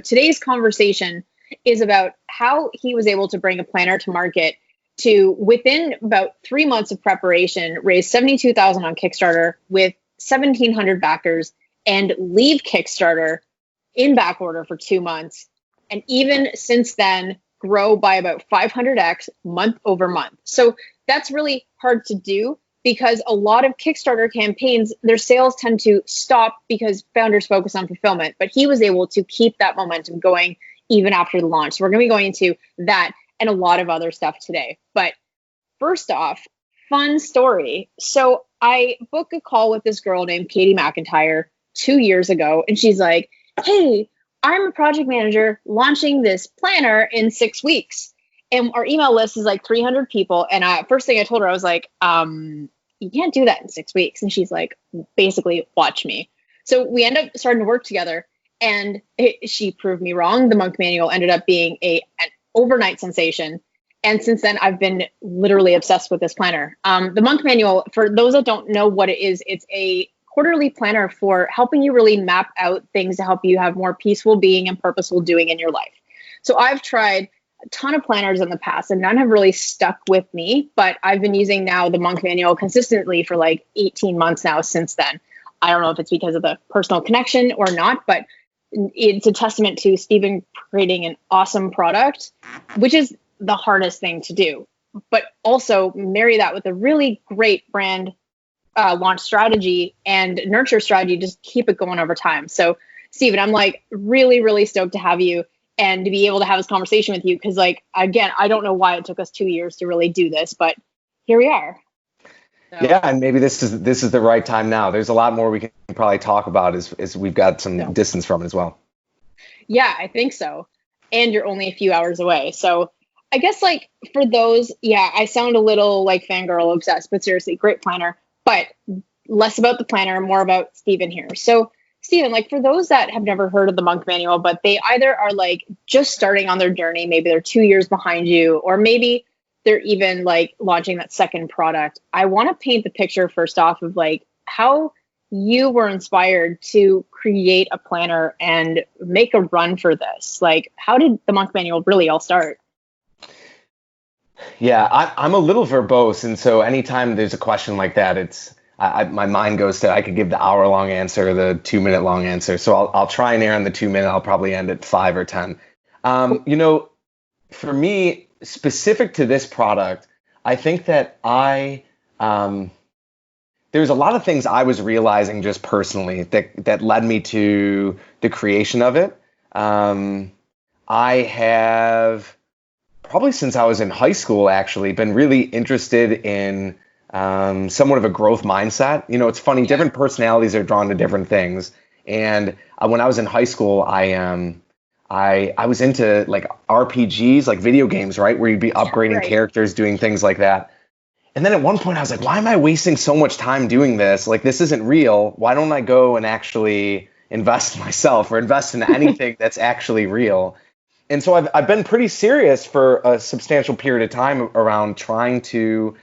Today's conversation is about how he was able to bring a planner to market to, within about 3 months of preparation, raise $72,000 on Kickstarter with 1,700 backers and leave Kickstarter in back order for 2 months. And even since then, grow by about 500x month over month. So that's really hard to do because a lot of Kickstarter campaigns, their sales tend to stop because founders focus on fulfillment. But he was able to keep that momentum going even after the launch. So we're going to be going into that and a lot of other stuff today. But first off, fun story. So I booked a call with this girl named Katie McIntyre 2 years ago, and she's like, hey, I'm a project manager launching this planner in 6 weeks. And our email list is like 300 people. And first thing I told her, I was like, you can't do that in 6 weeks. And she's like, basically, watch me. So we end up starting to work together. And she proved me wrong. The Monk Manual ended up being an overnight sensation. And since then, I've been literally obsessed with this planner. The Monk Manual, for those that don't know what it is, it's a quarterly planner for helping you really map out things to help you have more peaceful being and purposeful doing in your life. So I've tried a ton of planners in the past and none have really stuck with me, but I've been using now the Monk Manual consistently for like 18 months now since then. I don't know if it's because of the personal connection or not, but it's a testament to Stephen creating an awesome product, which is the hardest thing to do, but also marry that with a really great brand launch strategy and nurture strategy, just keep it going over time. So Stephen, I'm like really, really stoked to have you and to be able to have this conversation with you. Cause like, again, I don't know why it took us 2 years to really do this, but here we are. So. Yeah. And maybe this is the right time now. There's a lot more we can probably talk about as we've got some distance from it as well. Yeah, I think so. And you're only a few hours away. So I guess like for those, I sound a little like fangirl obsessed, but seriously, great planner, but less about the planner, more about Stephen here. So Stephen, like for those that have never heard of the Monk Manual, but they either are like just starting on their journey, maybe they're 2 years behind you, or maybe they're even like launching that second product. I want to paint the picture first off of like how you were inspired to create a planner and make a run for this. Like, how did the Monk Manual really all start? Yeah, I'm a little verbose. And so anytime there's a question like that, my mind goes to, I could give the hour-long answer, the 2-minute long answer. So I'll try and err on the 2 minute. I'll probably end at 5 or 10. For me, specific to this product, I think that there's a lot of things I was realizing just personally that led me to the creation of it. I have probably since I was in high school, actually, been really interested in somewhat of a growth mindset. It's funny, different personalities are drawn to different things. And when I was in high school, I was into like RPGs, like video games, right? Where you'd be upgrading characters, doing things like that. And then at one point I was like, why am I wasting so much time doing this? Like, this isn't real. Why don't I go and actually invest in myself or invest in anything that's actually real? And so I've been pretty serious for a substantial period of time around trying to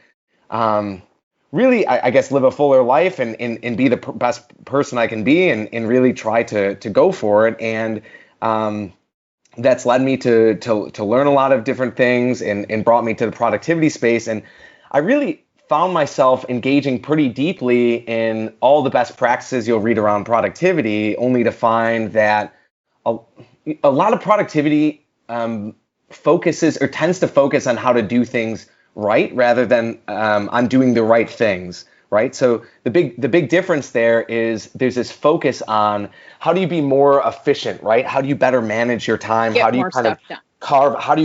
really, I guess, live a fuller life and be the best person I can be and really try to go for it. And that's led me to learn a lot of different things and brought me to the productivity space. And I really found myself engaging pretty deeply in all the best practices you'll read around productivity, only to find that a lot of productivity focuses or tends to focus on how to do things right rather than on doing the right things, right? So the big difference there is there's this focus on how do you be more efficient, right? How do you better manage your time? How do you kind of how do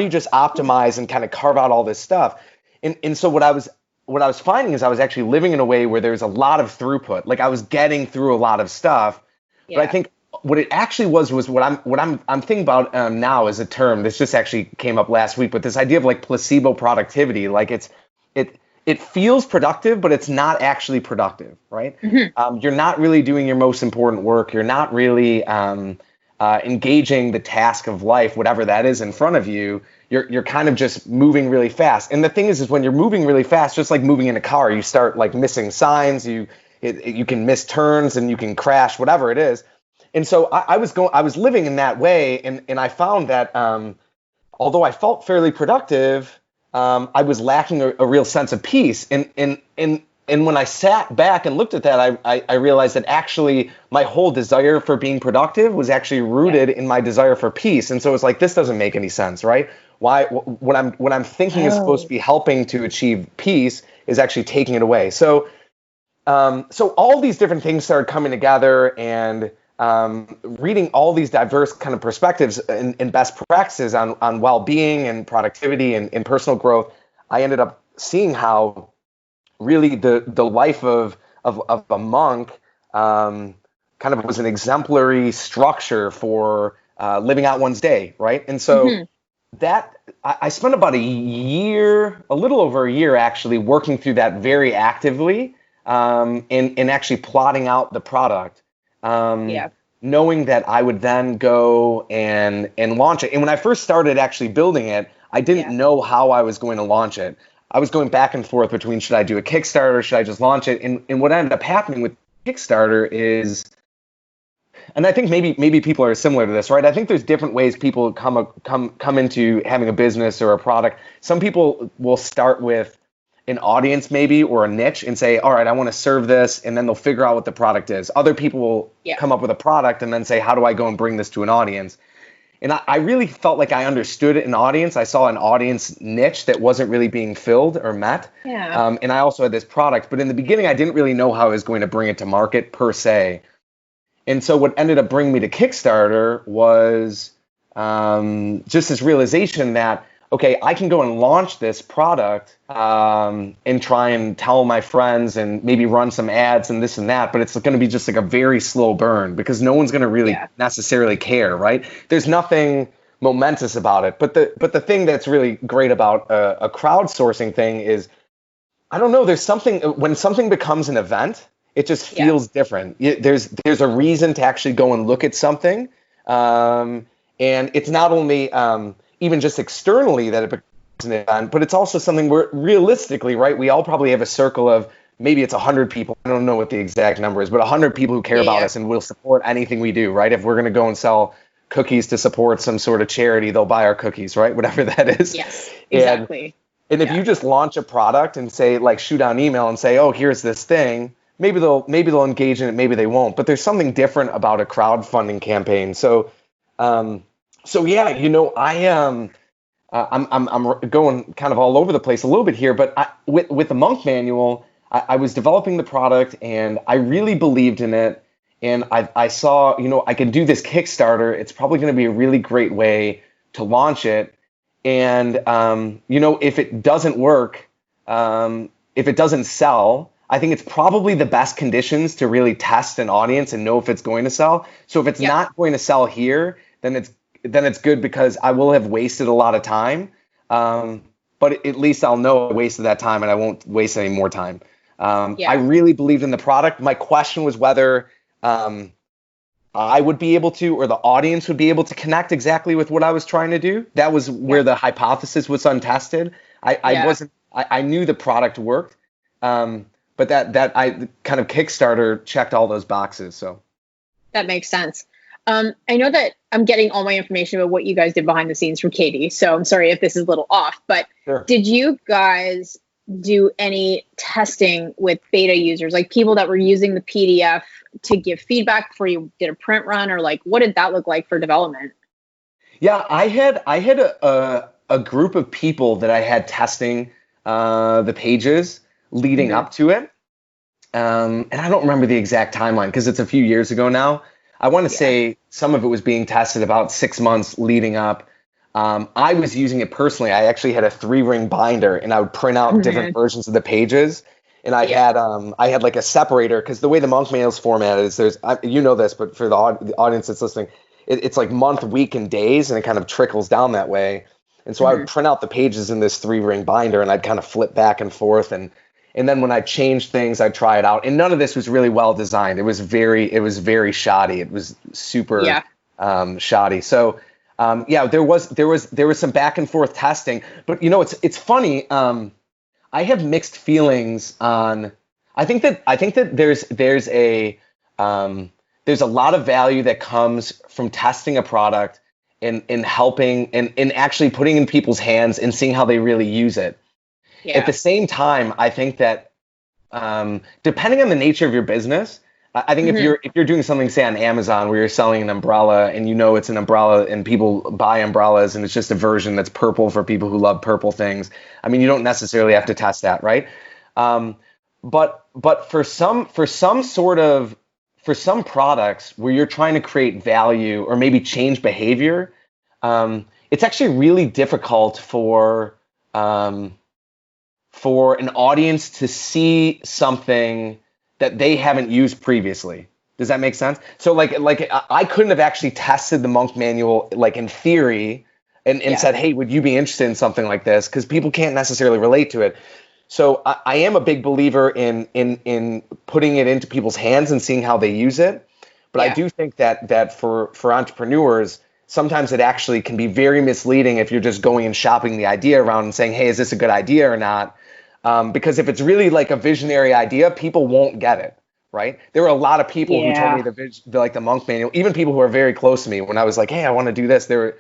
you just optimize and kind of carve out all this stuff? And so what I was finding is I was actually living in a way where there's a lot of throughput. Like I was getting through a lot of stuff, but I think what it actually was what I'm thinking about now as a term. This just actually came up last week, but this idea of like placebo productivity, like it feels productive, but it's not actually productive, right? Mm-hmm. You're not really doing your most important work. You're not really engaging the task of life, whatever that is in front of you. You're kind of just moving really fast. And the thing is when you're moving really fast, just like moving in a car, you start like missing signs. You can miss turns and you can crash, whatever it is. And so I was living in that way, and I found that although I felt fairly productive, I was lacking a real sense of peace. And when I sat back and looked at that, I realized that actually my whole desire for being productive was actually rooted in my desire for peace. And so it's like, this doesn't make any sense, right? Why what I'm thinking is supposed to be helping to achieve peace is actually taking it away. So so all these different things started coming together, and reading all these diverse kind of perspectives and best practices on well-being and productivity and personal growth, I ended up seeing how really the life of a monk kind of was an exemplary structure for living out one's day, right? And so that I spent about a little over a year actually working through that very actively, and actually plotting out the product. Knowing that I would then go and launch it. And when I first started actually building it, I didn't know how I was going to launch it. I was going back and forth between, should I do a Kickstarter, should I just launch it? And what ended up happening with Kickstarter is, and I think maybe people are similar to this, right? I think there's different ways people come into having a business or a product. Some people will start with an audience maybe, or a niche, and say, all right, I want to serve this, and then they'll figure out what the product is. Other people will come up with a product and then say, how do I go and bring this to an audience? And I really felt like I understood an audience. I saw an audience niche that wasn't really being filled or met. And I also had this product, but in the beginning, I didn't really know how I was going to bring it to market per se. And so what ended up bringing me to Kickstarter was just this realization that, okay, I can go and launch this product and try and tell my friends and maybe run some ads and this and that, but it's going to be just like a very slow burn because no one's going to really necessarily care, right? There's nothing momentous about it. But the thing that's really great about a crowdsourcing thing is, I don't know, there's something, when something becomes an event, it just feels different. There's a reason to actually go and look at something. And it's not only even just externally that it becomes an event, but it's also something where realistically, right, we all probably have a circle of maybe it's 100 people. I don't know what the exact number is, but 100 people who care about us and will support anything we do, right? If we're going to go and sell cookies to support some sort of charity, they'll buy our cookies, right? Whatever that is. Yes, exactly. And if you just launch a product and say, like, shoot out an email and say, oh, here's this thing, maybe they'll engage in it, maybe they won't. But there's something different about a crowdfunding campaign. So yeah, you know, I'm going kind of all over the place a little bit here, but with the Monk Manual, I was developing the product and I really believed in it. And I saw, you know, I could do this Kickstarter. It's probably going to be a really great way to launch it. And, you know, if it doesn't work, if it doesn't sell, I think it's probably the best conditions to really test an audience and know if it's going to sell. So if it's not going to sell here, then it's good because I will have wasted a lot of time. But at least I'll know I wasted that time and I won't waste any more time. I really believed in the product. My question was whether I would be able to, or the audience would be able to connect exactly with what I was trying to do. That was where the hypothesis was untested. I knew the product worked. But that I kind of Kickstarter checked all those boxes. So that makes sense. I know that I'm getting all my information about what you guys did behind the scenes from Katie. So I'm sorry if this is a little off, but did you guys do any testing with beta users, like people that were using the PDF to give feedback before you did a print run, or like, what did that look like for development? Yeah, I had a group of people that I had testing the pages leading up to it. And I don't remember the exact timeline because it's a few years ago now. I want to say some of it was being tested about 6 months leading up. I was using it personally. I actually had a 3-ring binder and I would print out different versions of the pages. And I had like a separator, because the way the Monk Manual is formatted is you know this, but for the audience that's listening, it's like month, week, and days, and it kind of trickles down that way. And so I would print out the pages in this 3-ring binder and I'd kind of flip back and forth. And then when I changed things, I'd try it out. And none of this was really well designed. It was very shoddy. It was super shoddy. So there was some back and forth testing. But you know, it's funny. I have mixed feelings on. I think that there's there's a lot of value that comes from testing a product and helping and actually putting in people's hands and seeing how they really use it. Yeah. At the same time, I think that depending on the nature of your business, I think if you're doing something, say on Amazon, where you're selling an umbrella and you know it's an umbrella and people buy umbrellas and it's just a version that's purple for people who love purple things. I mean, you don't necessarily have to test that, right? But for some products where you're trying to create value or maybe change behavior, it's actually really difficult for an audience to see something that they haven't used previously. Does that make sense? So like I couldn't have actually tested the Monk Manual like in theory and said, hey, would you be interested in something like this? Because people can't necessarily relate to it. So I am a big believer in putting it into people's hands and seeing how they use it. But I do think that for entrepreneurs, sometimes it actually can be very misleading if you're just going and shopping the idea around and saying, hey, is this a good idea or not? Because if it's really like a visionary idea, people won't get it, right? There were a lot of people who told me the Monk Manual, even people who are very close to me, when I was like, hey, I want to do this, they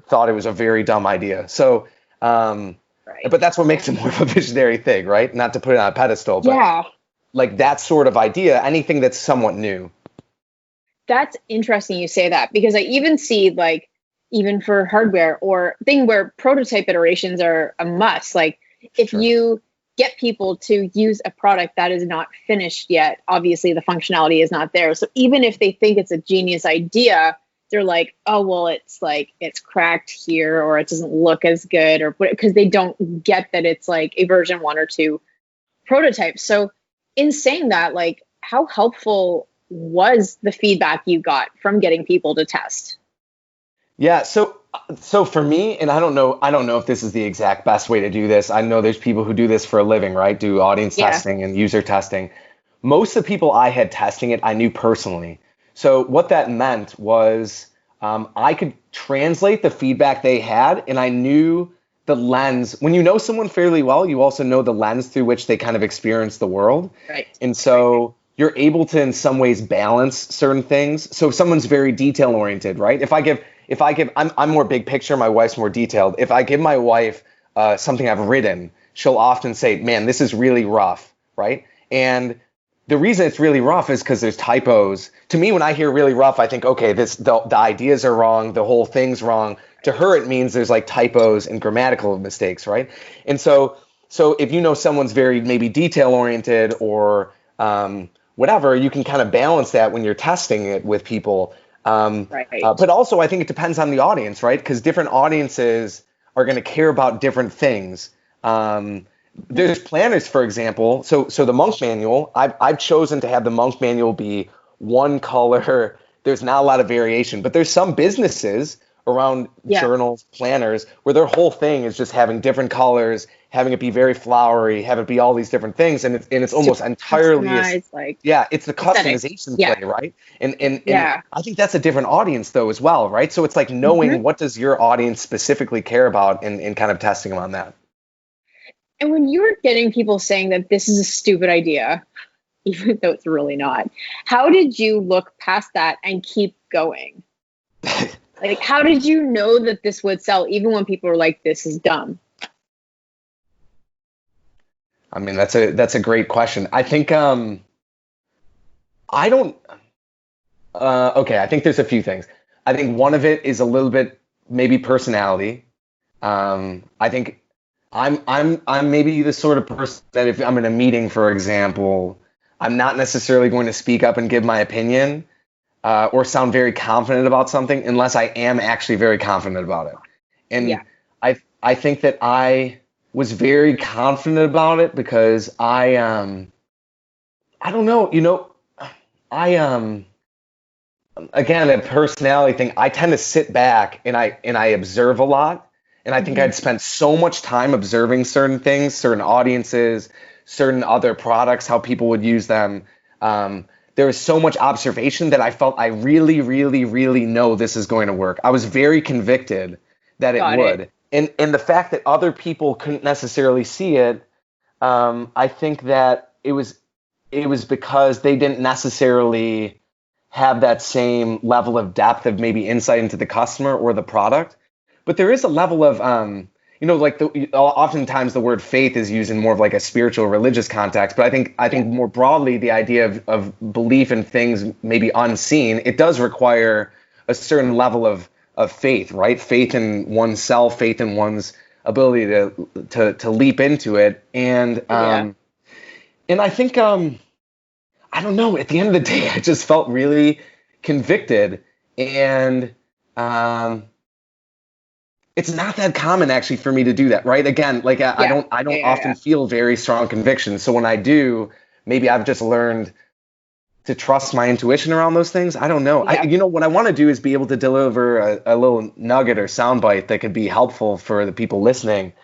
thought it was a very dumb idea. So, but that's what makes it more of a visionary thing, right? Not to put it on a pedestal, but like that sort of idea, anything that's somewhat new. That's interesting you say that, because I even see like, even for hardware or thing where prototype iterations are a must, like if you get people to use a product that is not finished yet, obviously the functionality is not there. So even if they think it's a genius idea, they're like, oh, well, it's like, it's cracked here, or it doesn't look as good, or because they don't get that it's like a version 1 or 2 prototype. So in saying that, like, how helpful was the feedback you got from getting people to test? Yeah. So for me, and I don't know if this is the exact best way to do this. I know there's people who do this for a living, right? Do audience testing and user testing. Most of the people I had testing it, I knew personally. So what that meant was I could translate the feedback they had, and I knew the lens. When you know someone fairly well, you also know the lens through which they kind of experience the world. Right. And so you're able to, in some ways, balance certain things. So if someone's very detail oriented, right? If I give, I'm more big picture, my wife's more detailed. If I give my wife something I've written, she'll often say, man, this is really rough, right? And the reason it's really rough is because there's typos. To me, when I hear really rough, I think, okay, the ideas are wrong, the whole thing's wrong. To her, it means there's like typos and grammatical mistakes, right? And so if you know someone's very maybe detail oriented or whatever, you can kind of balance that when you're testing it with people. But also, I think it depends on the audience, right? Because different audiences are going to care about different things. There's planners, for example. So the Monk Manual, I've chosen to have the Monk Manual be one color. There's not a lot of variation, but there's some businesses around journals, planners, where their whole thing is just having different colors, having it be very flowery, have it be all these different things, and it's almost entirely it's the customization play, right? And I think that's a different audience though as well, right? So it's like knowing what does your audience specifically care about and kind of testing them on that. And when you were getting people saying that this is a stupid idea, even though it's really not, how did you look past that and keep going? Like, how did you know that this would sell even when people were like, this is dumb? I mean, that's a great question. I think I think there's a few things. I think one of it is a little bit maybe personality. I think I'm maybe the sort of person that if I'm in a meeting, for example, I'm not necessarily going to speak up and give my opinion or sound very confident about something unless I am actually very confident about it. And I think that I was very confident about it because I don't know, again, a personality thing. I tend to sit back and I observe a lot. And I think I'd spent so much time observing certain things, certain audiences, certain other products, how people would use them. There was so much observation that I felt I really, really, really know this is going to work. I was very convicted that it would. And the fact that other people couldn't necessarily see it, I think that it was it was because they didn't necessarily have that same level of depth of maybe insight into the customer or the product. But there is a level of, like oftentimes the word faith is used in more of like a spiritual think context. But I think more broadly, the idea of belief in things maybe unseen, it does require a certain level of faith, right? Faith in oneself, faith in one's ability to leap into it. And and I think I don't know, at the end of the day, I just felt really convicted. And it's not that common actually for me to do that, right? Again, like I don't often feel very strong convictions. So when I do, maybe I've just learned to trust my intuition around those things. I don't know. Yeah. What I want to do is be able to deliver a little nugget or soundbite that could be helpful for the people listening.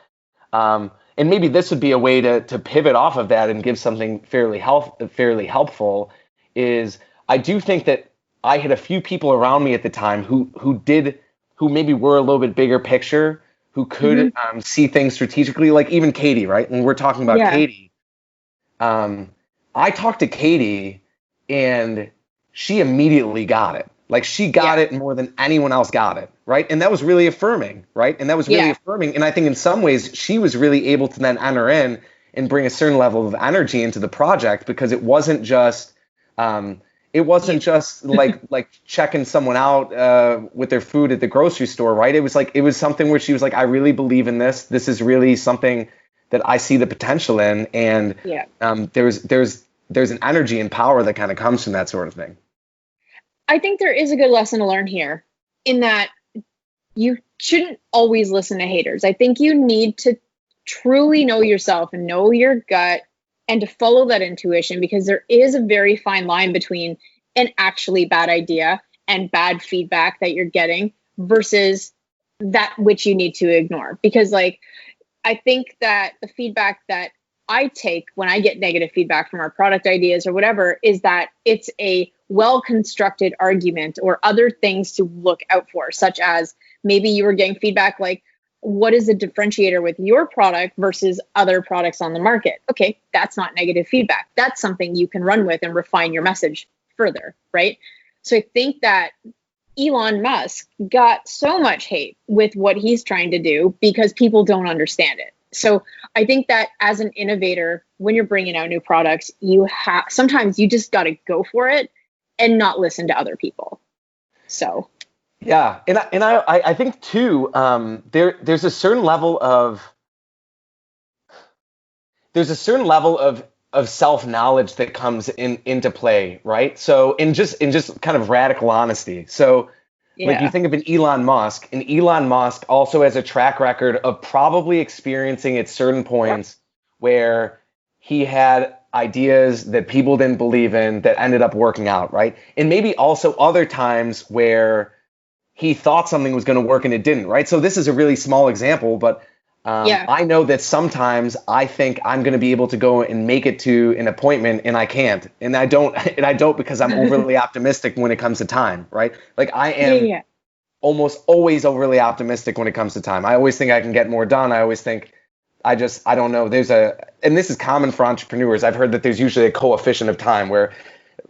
And maybe this would be a way to pivot off of that and give something fairly helpful. Is I do think that I had a few people around me at the time who maybe were a little bit bigger picture, who could see things strategically, like even Katie, right? When we're talking about Katie, I talked to Katie and she immediately got it. Like she got it more than anyone else got it, right? And that was really affirming, right? And that was really affirming. And I think in some ways she was really able to then enter in and bring a certain level of energy into the project, because it wasn't just like checking someone out with their food at the grocery store, right? It was something where she was like, I really believe in this. This is really something that I see the potential in. And there's an energy and power that kind of comes from that sort of thing. I think there is a good lesson to learn here, in that you shouldn't always listen to haters. I think you need to truly know yourself and know your gut and to follow that intuition, because there is a very fine line between an actually bad idea and bad feedback that you're getting versus that which you need to ignore. Because I think that the feedback that I take when I get negative feedback from our product ideas or whatever is that it's a well-constructed argument or other things to look out for, such as maybe you were getting feedback like, what is the differentiator with your product versus other products on the market? Okay, that's not negative feedback. That's something you can run with and refine your message further, right? So I think that Elon Musk got so much hate with what he's trying to do because people don't understand it. So I think that as an innovator, when you're bringing out new products, sometimes you just got to go for it and not listen to other people. So. Yeah, and I think too, there's a certain level of self-knowledge that comes into play, right? So in just kind of radical honesty. So like you think of an Elon Musk also has a track record of probably experiencing at certain points where he had ideas that people didn't believe in that ended up working out, right? And maybe also other times where he thought something was going to work and it didn't, right? So this is a really small example, but I know that sometimes I think I'm going to be able to go and make it to an appointment and I can't. And I don't because I'm overly optimistic when it comes to time, right? Like I am almost always overly optimistic when it comes to time. I always think I can get more done. I always think I don't know. And this is common for entrepreneurs. I've heard that there's usually a coefficient of time where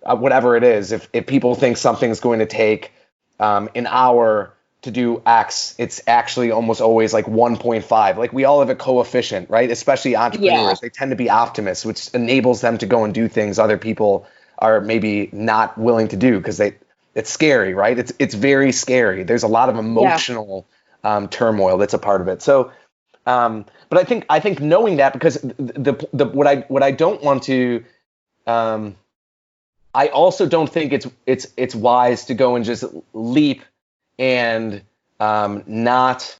whatever it is, if people think something's going to take an hour to do X, it's actually almost always like 1.5. Like we all have a coefficient, right? Especially entrepreneurs. They tend to be optimists, which enables them to go and do things other people are maybe not willing to do because it's scary, right? It's very scary. There's a lot of emotional turmoil that's a part of it. So, but I think knowing that, because what I don't want to, I also don't think it's wise to go and just leap and not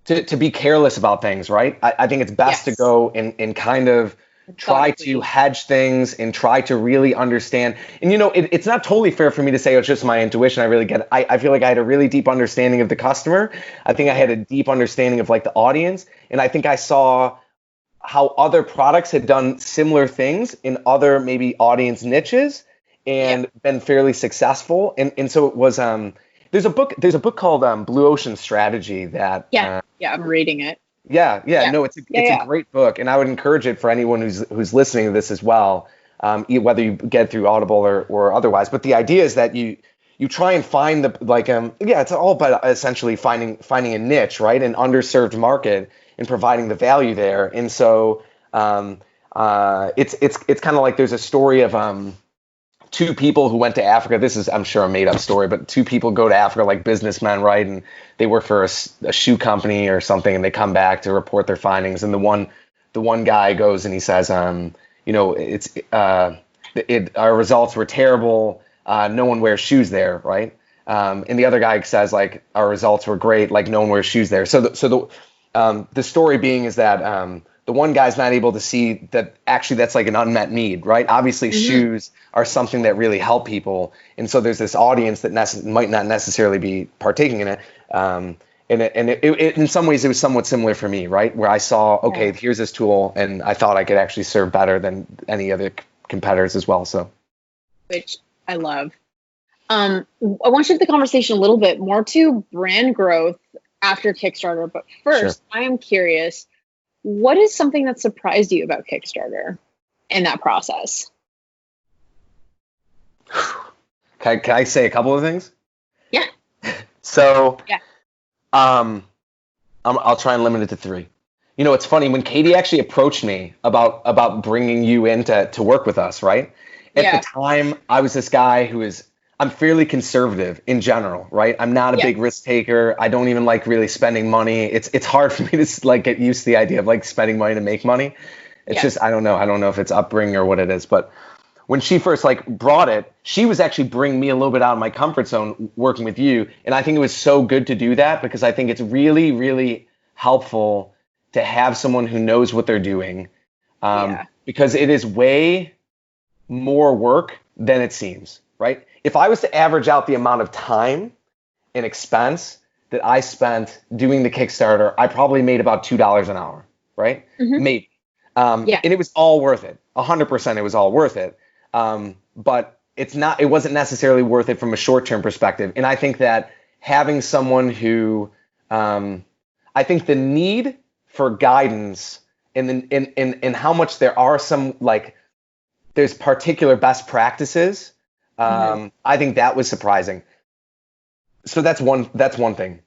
to be careless about things, right? I think it's best to go and kind of try to hedge things and try to really understand. And it's not totally fair for me to say, oh, it's just my intuition. I really get it. I feel like I had a really deep understanding of the customer. I think I had a deep understanding of like the audience, and I think I saw how other products had done similar things in other maybe audience niches and been fairly successful. And so it was there's a book called Blue Ocean Strategy that I'm reading it. No, it's a great book, and I would encourage it for anyone who's listening to this as well. whether you get it through Audible or otherwise. But the idea is that you try and find it's all about essentially finding a niche, right? An underserved market and providing the value there. And so it's kind of like there's a story of two people who went to Africa. This is, I'm sure, a made up story, but two people go to Africa, like businessmen, right? And they work for a shoe company or something, and they come back to report their findings. And the one guy goes and he says, our results were terrible. No one wears shoes there, right? And the other guy says, like, our results were great. Like, no one wears shoes there. So the story being is that the one guy's not able to see that actually that's like an unmet need, right? Obviously, shoes are something that really help people, and so there's this audience that might not necessarily be partaking in it. And it in some ways it was somewhat similar for me, right? Where I saw, okay, here's this tool, and I thought I could actually serve better than any other competitors as well. So, which I love. I want to shift the conversation a little bit more to brand growth after Kickstarter, but first, I am curious. What is something that surprised you about Kickstarter in that process? Can I say a couple of things? Yeah. So, I'll try and limit it to 3. You know, it's funny when Katie actually approached me about bringing you in to work with us, right? At the time, I was this guy I'm fairly conservative in general, right? I'm not a big risk taker. I don't even like really spending money. It's hard for me to like get used to the idea of like spending money to make money. It's just, I don't know if it's upbringing or what it is. But when she first like brought it, she was actually bringing me a little bit out of my comfort zone working with you. And I think it was so good to do that because I think it's really, really helpful to have someone who knows what they're doing because it is way more work than it seems, right? If I was to average out the amount of time and expense that I spent doing the Kickstarter, I probably made about $2 an hour, right? Maybe. And it was all worth it. 100% it was all worth it. But it wasn't necessarily worth it from a short-term perspective. And I think that having someone who, I think the need for guidance and how much there are some, like, there's particular best practices. I think that was surprising. So that's one thing.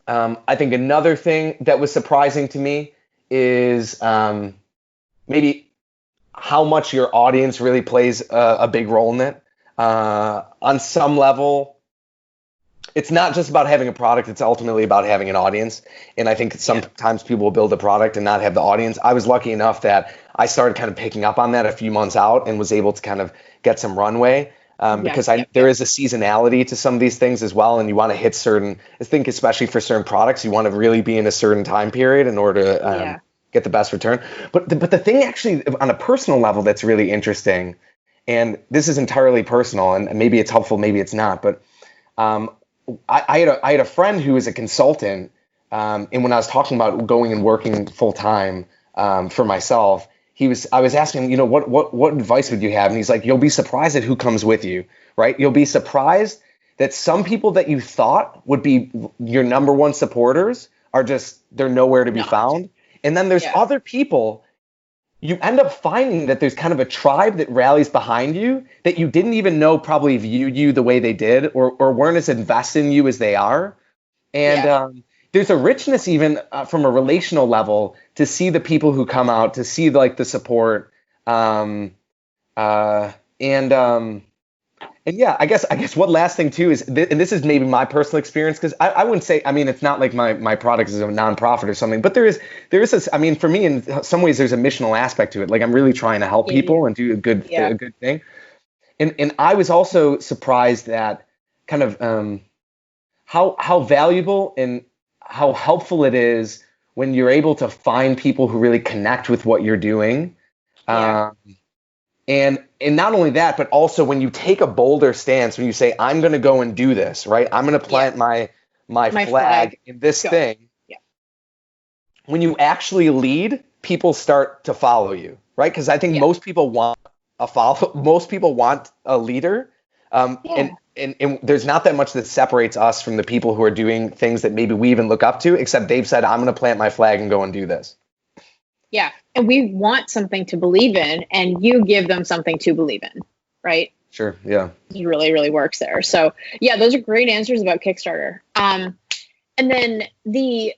I think another thing that was surprising to me is maybe how much your audience really plays a big role in it. On some level, it's not just about having a product, it's ultimately about having an audience. And I think sometimes people will build a product and not have the audience. I was lucky enough that I started kind of picking up on that a few months out and was able to kind of get some runway. Because there is a seasonality to some of these things as well, and you want to hit I think especially for certain products, you want to really be in a certain time period in order to get the best return. But the thing actually on a personal level that's really interesting, and this is entirely personal, and maybe it's helpful, maybe it's not, but I had a friend who was a consultant, and when I was talking about going and working full time for myself, I was asking him, you know, what advice would you have? And he's like, you'll be surprised at who comes with you, right? You'll be surprised that some people that you thought would be your number one supporters they're nowhere to be found. And then there's other people, you end up finding that there's kind of a tribe that rallies behind you that you didn't even know probably viewed you the way they did or weren't as invested in you as they are. And there's a richness even from a relational level to see the people who come out, to see like the support. And I guess one last thing too is, and this is maybe my personal experience, because I wouldn't say, I mean, it's not like my product is a nonprofit or something, but there is this, I mean, for me, in some ways, there's a missional aspect to it. Like I'm really trying to help people and do a good thing. And I was also surprised at kind of how valuable and how helpful it is when you're able to find people who really connect with what you're doing. And not only that, but also when you take a bolder stance, when you say, I'm going to go and do this, right? I'm going to plant my flag in this thing. Yeah. When you actually lead, people start to follow you, right? Because I think most people want a leader. And there's not that much that separates us from the people who are doing things that maybe we even look up to, except they've said, I'm going to plant my flag and go and do this. Yeah. And we want something to believe in, and you give them something to believe in, right? Sure. Yeah. It really, really works there. So yeah, those are great answers about Kickstarter. And then a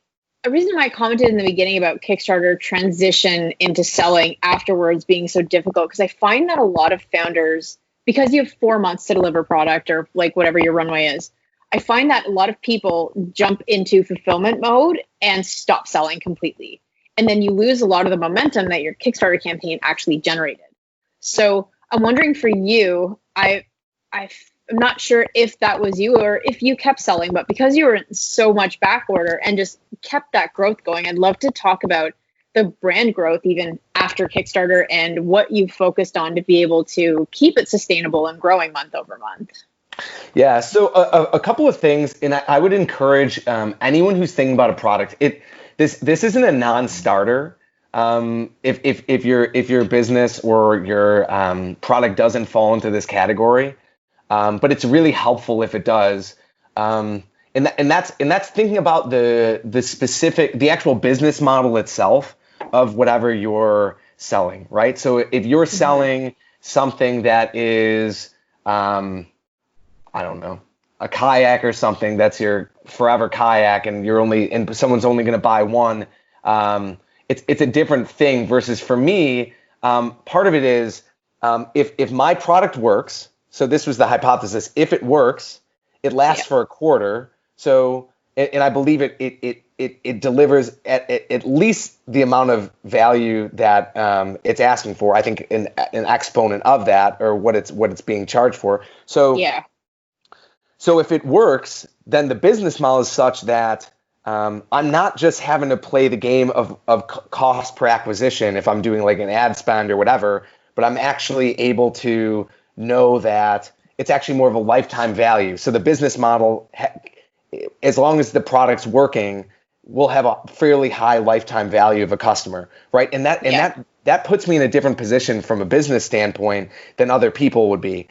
reason why I commented in the beginning about Kickstarter transition into selling afterwards being so difficult, because I find that a lot of founders, because you have 4 months to deliver product or like whatever your runway is, I find that a lot of people jump into fulfillment mode and stop selling completely. And then you lose a lot of the momentum that your Kickstarter campaign actually generated. So I'm wondering for you, I'm not sure if that was you or if you kept selling, but because you were in so much back order and just kept that growth going, I'd love to talk about the brand growth even after Kickstarter and what you focused on to be able to keep it sustainable and growing month over month. Yeah, so a couple of things, and I would encourage anyone who's thinking about a product. This isn't a non-starter. If your business or your product doesn't fall into this category, but it's really helpful if it does. And that's thinking about the actual business model itself of whatever you're selling, right? So if you're selling something that is I don't know, a kayak or something that's your forever kayak, and someone's only going to buy one. It's a different thing versus for me. Part of it is if my product works. So this was the hypothesis. If it works, it lasts for a quarter. So and I believe it delivers at least the amount of value that it's asking for. I think an exponent of that, or what it's being charged for. So yeah. So if it works, then the business model is such that I'm not just having to play the game of cost per acquisition if I'm doing like an ad spend or whatever, but I'm actually able to know that it's actually more of a lifetime value. So the business model, as long as the product's working, will have a fairly high lifetime value of a customer, right? And that puts me in a different position from a business standpoint than other people would be.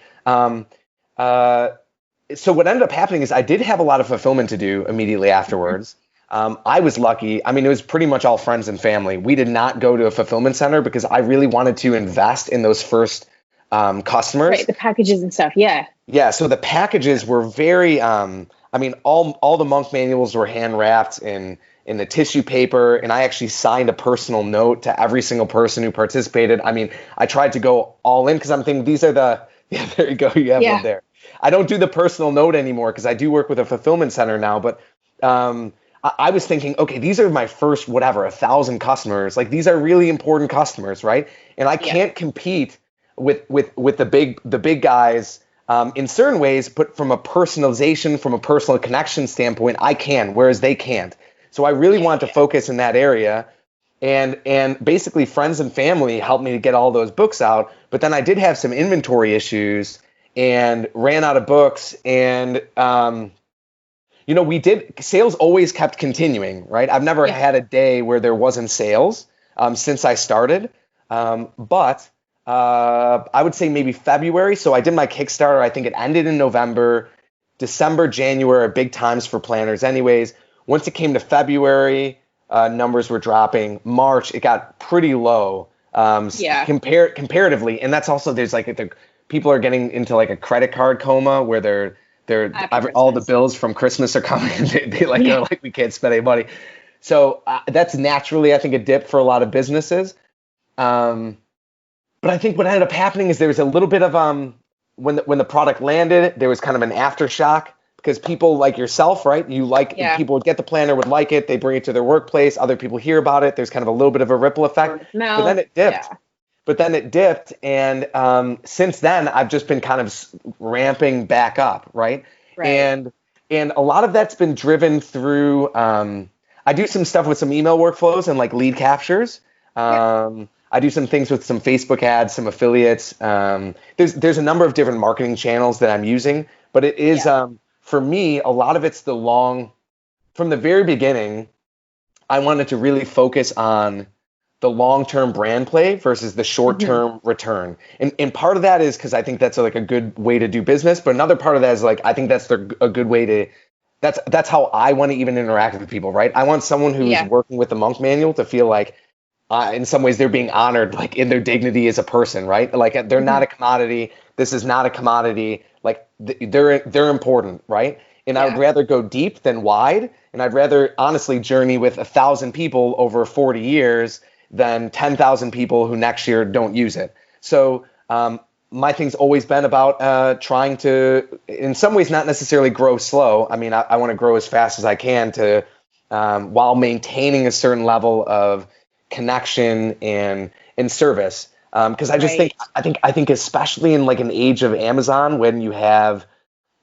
So what ended up happening is I did have a lot of fulfillment to do immediately afterwards. I was lucky. I mean, it was pretty much all friends and family. We did not go to a fulfillment center because I really wanted to invest in those first customers. Right, the packages and stuff, yeah. Yeah, so the packages were very, all the monk manuals were hand wrapped in the tissue paper, and I actually signed a personal note to every single person who participated. I mean, I tried to go all in because I'm thinking these are there you go, you have one there. I don't do the personal note anymore because I do work with a fulfillment center now, but I was thinking, okay, these are my first, 1,000 customers. Like these are really important customers, right? And I can't compete with the big guys in certain ways, but from a personalization, from a personal connection standpoint, I can, whereas they can't. So I really want to focus in that area. And basically friends and family helped me to get all those books out. But then I did have some inventory issues and ran out of books. And, sales always kept continuing, right? I've never had a day where there wasn't sales since I started. But I would say maybe February. So I did my Kickstarter. I think it ended in November. December, January are big times for planners anyways. Once it came to February, numbers were dropping. March, it got pretty low comparatively. And that's also, there's like people are getting into like a credit card coma where they're all the bills from Christmas are coming. They're like, we can't spend any money. So that's naturally, I think, a dip for a lot of businesses. But I think what ended up happening is there was a little bit of when the product landed, there was kind of an aftershock because people like yourself, right? People would get the planner, would like it, they bring it to their workplace, other people hear about it. There's kind of a little bit of a ripple effect. No, but then it dipped. And since then, I've just been kind of ramping back up, right? And a lot of that's been driven through. I do some stuff with some email workflows and like lead captures. I do some things with some Facebook ads, some affiliates. There's a number of different marketing channels that I'm using, but it is for me, a lot of it's from the very beginning, I wanted to really focus on the long-term brand play versus the short-term return. And part of that is because I think that's like a good way to do business. But another part of that is like, I think that's a good way to, that's how I want to even interact with people, right? I want someone who is working with the monk manual to feel like in some ways they're being honored like in their dignity as a person, right? Like they're not a commodity. This is not a commodity. Like they're important, right? And I would rather go deep than wide. And I'd rather honestly journey with 1,000 people over 40 years than 10,000 people who next year don't use it. So my thing's always been about trying to, in some ways, not necessarily grow slow. I mean, I want to grow as fast as I can to while maintaining a certain level of connection and service. Because I just think especially in like an age of Amazon, when you have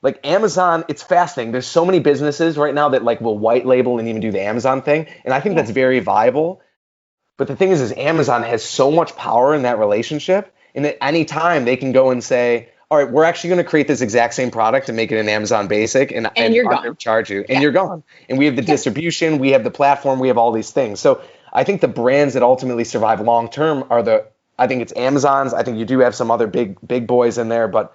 like Amazon, it's fascinating. There's so many businesses right now that like will white label and even do the Amazon thing. And I think that's very viable. But the thing is Amazon has so much power in that relationship. And at any time they can go and say, all right, we're actually going to create this exact same product and make it an Amazon basic and you're gone. Charge you and you're gone. And we have the distribution, we have the platform, we have all these things. So I think the brands that ultimately survive long term are I think it's Amazon's. I think you do have some other big boys in there, but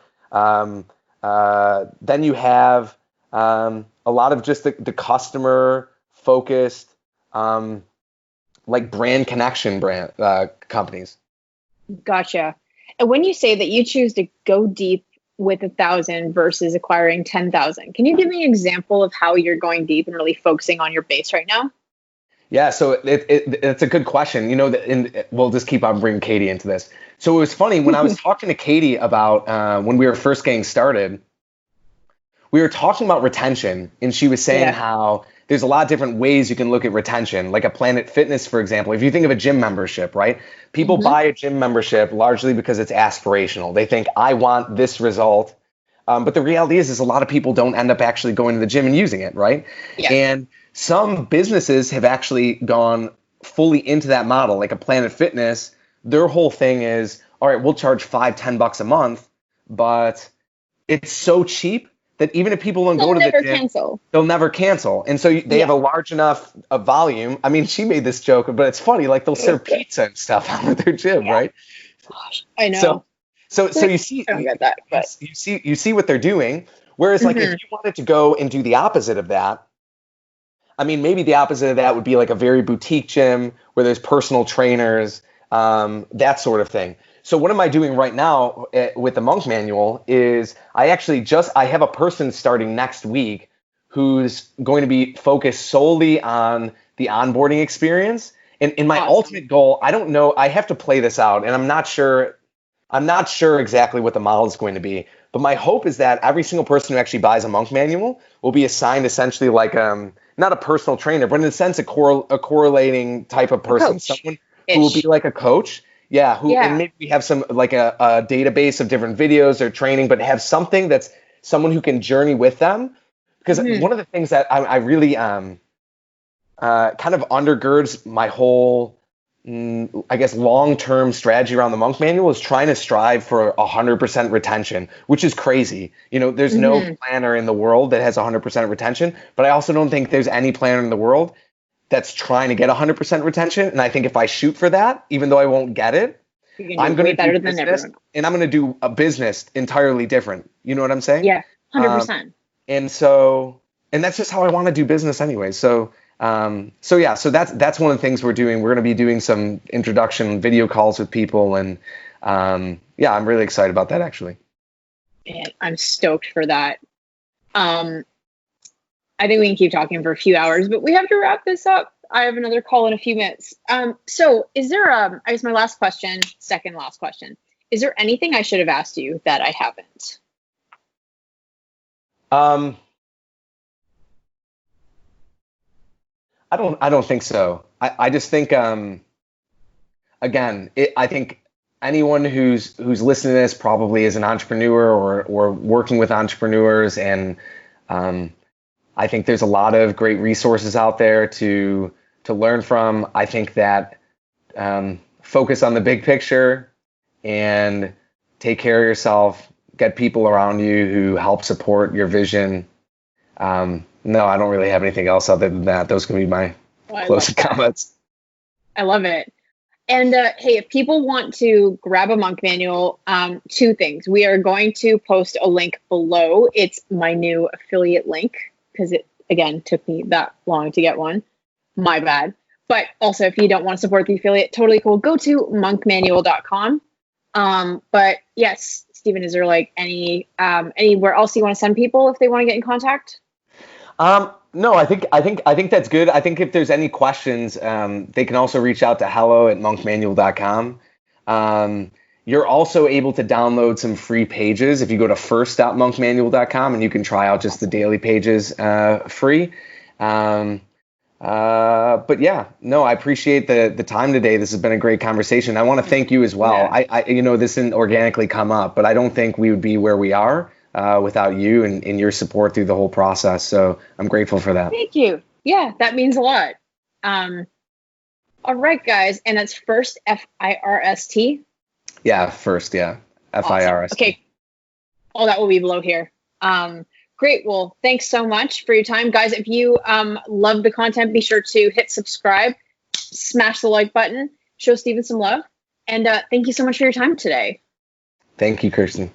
then you have a lot of just the customer focused, like brand connection companies. Gotcha. And when you say that you choose to go deep with 1,000 versus acquiring 10,000, can you give me an example of how you're going deep and really focusing on your base right now? Yeah, so it's a good question. You know, we'll just keep on bringing Katie into this. So it was funny when I was talking to Katie about when we were first getting started, we were talking about retention, and she was saying how there's a lot of different ways you can look at retention, like a Planet Fitness, for example. If you think of a gym membership, right? People buy a gym membership largely because it's aspirational. They think, I want this result. But the reality is a lot of people don't end up actually going to the gym and using it, right? Yeah. And some businesses have actually gone fully into that model, like a Planet Fitness. Their whole thing is, all right, we'll charge $5-10 a month, but it's so cheap that even if people don't go to the gym, they'll never cancel. And so they have a large enough volume. I mean, she made this joke, but it's funny. Like they'll serve pizza and stuff out at their gym, right? Gosh, I know. So you see, I don't get that, but you see what they're doing. Whereas, like, if you wanted to go and do the opposite of that, I mean, maybe the opposite of that would be like a very boutique gym where there's personal trainers, that sort of thing. So what am I doing right now with the Monk Manual is I have a person starting next week who's going to be focused solely on the onboarding experience. And my ultimate goal, I don't know, I have to play this out, and I'm not sure exactly what the model is going to be. But my hope is that every single person who actually buys a Monk Manual will be assigned essentially like not a personal trainer, but in a sense a correlating type of person, someone who will be like a coach. Yeah, and maybe we have some like a database of different videos or training, but have something that's someone who can journey with them. Because one of the things that I really kind of undergirds my whole, I guess, long-term strategy around the Monk Manual is trying to strive for 100% retention, which is crazy. You know, there's no planner in the world that has 100% retention, but I also don't think there's any planner in the world that's trying to get 100% retention. And I think if I shoot for that, even though I won't get it, I'm going to do business, and I'm going to do a business entirely different. You know what I'm saying? Yeah, 100%. And that's just how I want to do business anyway. So that's one of the things we're doing. We're going to be doing some introduction video calls with people, and I'm really excited about that actually. Man, I'm stoked for that. I think we can keep talking for a few hours, but we have to wrap this up. I have another call in a few minutes. So is there, I guess my second last question, is there anything I should have asked you that I haven't? I don't think so. I just think, again, I think anyone who's listening to this probably is an entrepreneur or working with entrepreneurs, and I think there's a lot of great resources out there to learn from. I think that focus on the big picture and take care of yourself, get people around you who help support your vision. No, I don't really have anything else other than that. Those can be my closing comments. I love it. And hey, if people want to grab a Monk Manual, two things. We are going to post a link below. It's my new affiliate link because it, again, took me that long to get one. My bad. But also, if you don't want to support the affiliate, totally cool. Go to monkmanual.com. But yes, Stephen, is there like anywhere else you want to send people if they want to get in contact? No, I think that's good. I think if there's any questions, they can also reach out to hello@monkmanual.com. You're also able to download some free pages if you go to first.monkmanual.com, and you can try out just the daily pages free. But yeah, no, I appreciate the time today. This has been a great conversation. I want to thank you as well. Yeah. I this didn't organically come up, but I don't think we would be where we are without you and your support through the whole process. So I'm grateful for that. Thank you. Yeah, that means a lot. All right, guys. And that's First, FIRST. Yeah, First. Yeah. FIRST. Awesome. Okay. All that will be below here. Great. Well, thanks so much for your time, guys. If you love the content, be sure to hit subscribe, smash the like button, show Stephen some love. And thank you so much for your time today. Thank you, Khierstyn.